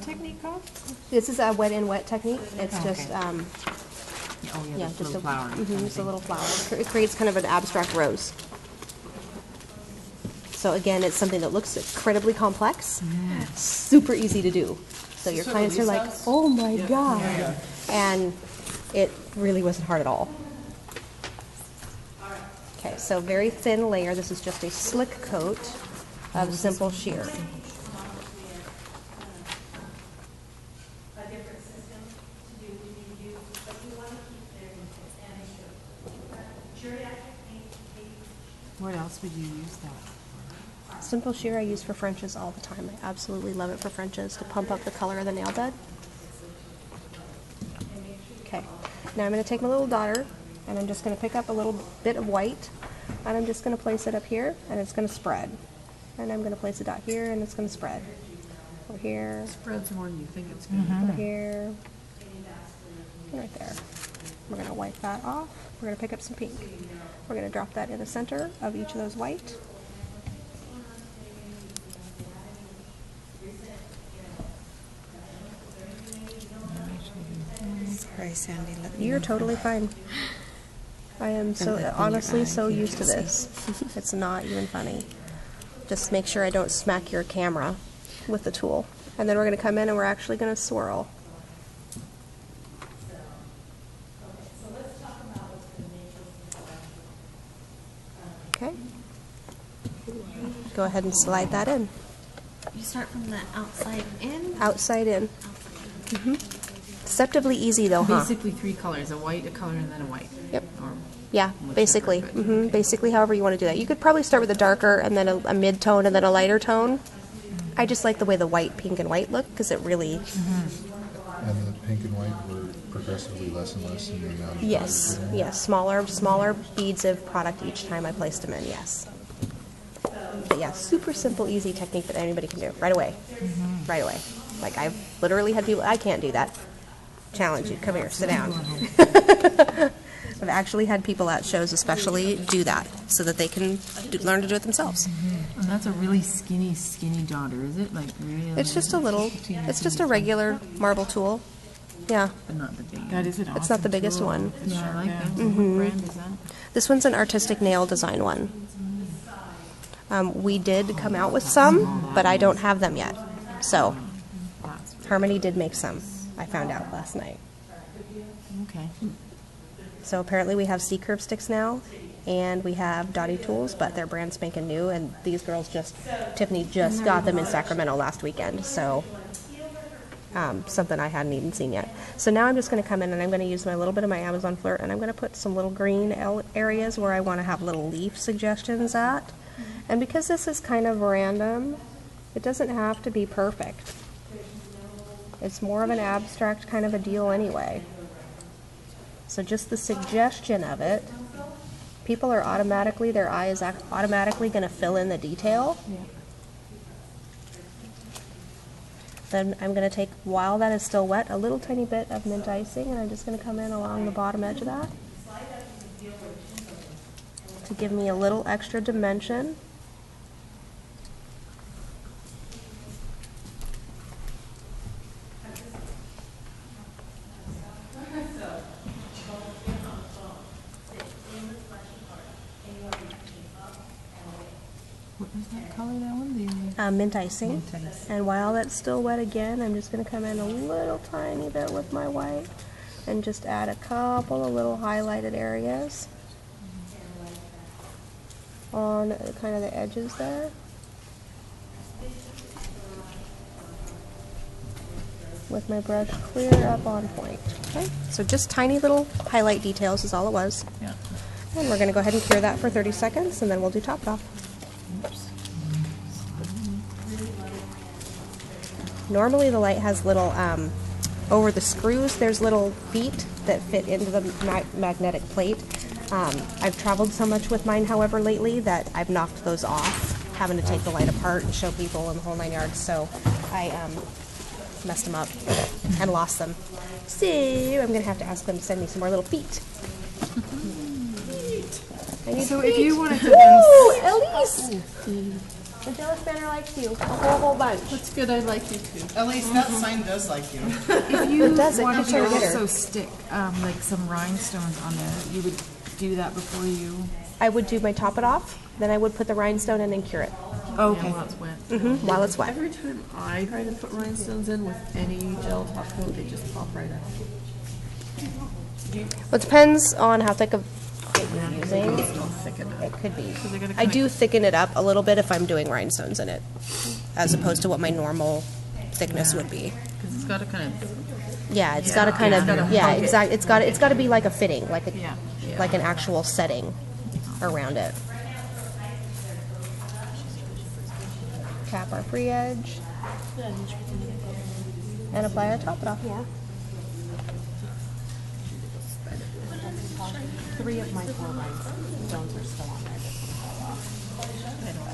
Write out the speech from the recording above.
technique called? This is a wet in wet technique. It's Okay. just Oh, yeah, yeah, just just a flower. just a little flower. It creates kind of an abstract rose. So again, it's something that looks incredibly complex, super easy to do. So your clients are like, "Oh my god," and it really wasn't hard at all. Okay, so very thin layer. This is just a slick coat of simple sheer. What else would you use that? Simple sheer I use for Frenches all the time. I absolutely love it for Frenches to pump up the color of the nail bed. Okay, now I'm going to take my little daughter and I'm just going to pick up a little bit of white and I'm just going to place it up here and it's going to spread. And I'm going to place it out here and it's going to spread. Over here, Spreads more than you think it's going to. over here, and right there. We're going to wipe that off. We're going to pick up some pink. We're going to drop that in the center of each of those white. Sorry, Sandy. You're totally fine. I am so honestly so used to this. It's not even funny. Just make sure I don't smack your camera with the tool. And then we're going to come in and we're actually going to swirl. Okay. Go ahead and slide that in. You start from the outside in? Outside in. Deceptively easy though, huh? Basically 3 colors, a white, a color, and then a white. Yep. Or Yeah, whichever, basically. but- Basically, however you want to do that. You could probably start with a darker and then a mid-tone and then a lighter tone. I just like the way the white, pink, and white look because it really... And the pink and white were progressively less and less in the amount of Yes, colors. yes. Smaller beads of product each time I placed them in, yes. But yeah, super simple, easy technique that anybody can do right away. Right away. Like I've literally had people, I can't do that. Challenge you, come here, sit down. I've actually had people at shows especially do that so that they can learn to do it themselves. And that's a really skinny daughter, is it? Like really? It's just a little, it's just a regular marble tool. Yeah, But not the big. That is an awesome it's not the biggest tool. one. Yeah, I like that. Mm-hmm. What brand is that? This one's an artistic nail design one. We did come out with some, but I don't have them yet. So, Harmony did make some, I found out last night. Okay. So apparently we have C-curve sticks now, and we have Dottie tools, but they're brand spanking new, and these girls Tiffany just got them in Sacramento last weekend, so something I hadn't even seen yet. So now I'm just going to come in and I'm going to use my little bit of my Amazon Flirt, and I'm going to put some little green areas where I want to have little leaf suggestions at. And because this is kind of random, it doesn't have to be perfect. It's more of an abstract kind of a deal anyway. So just the suggestion of it, people are automatically, their eye is automatically going to fill in the detail. Then I'm going to take, while that is still wet, a little tiny bit of mint icing, and I'm just going to come in along the bottom edge of that to give me a little extra dimension. What was that color, that one? Mint icing. Mint icing. And while that's still wet again, I'm just going to come in a little tiny bit with my white and just add a couple of little highlighted areas on kind of the edges there. With my brush clear up on point. Okay, so just tiny little highlight details is all it was. Yeah. And we're going to go ahead and cure that for 30 seconds and then we'll do top it off. Normally the light has little, over the screws, there's little feet that fit into the magnetic plate. I've traveled so much with mine, however, lately that I've knocked those off, having to take the light apart and show people in the whole 9 yards. So I messed them up and lost them. So I'm going to have to ask them to send me some more little feet. I need So feet. if you wanted to Woo, Elise! The Jealous Banner likes you. A whole bunch. That's good. I like you too. At least that sign does like you. If you does, it wanted keeps to trying to get her. also stick, like some rhinestones on there, you would do that before you... I would do my top it off, then I would put the rhinestone in and cure it Oh, okay. While it's wet. while it's wet. Every time I try to put rhinestones in with any gel top coat, they just pop right out. Well, it depends on how thick of it you're using. Thicken It could be. they're gonna I kinda- do thicken it up a little bit if I'm doing rhinestones in it, as opposed to what my normal thickness would be. Because it's got to kind of. Yeah, it's got to kind of exactly. It's got to be like a fitting, like a like an actual setting around it. Cap our free edge and apply our top it off. Yeah. 3 of my 4 rhinestones are still on there.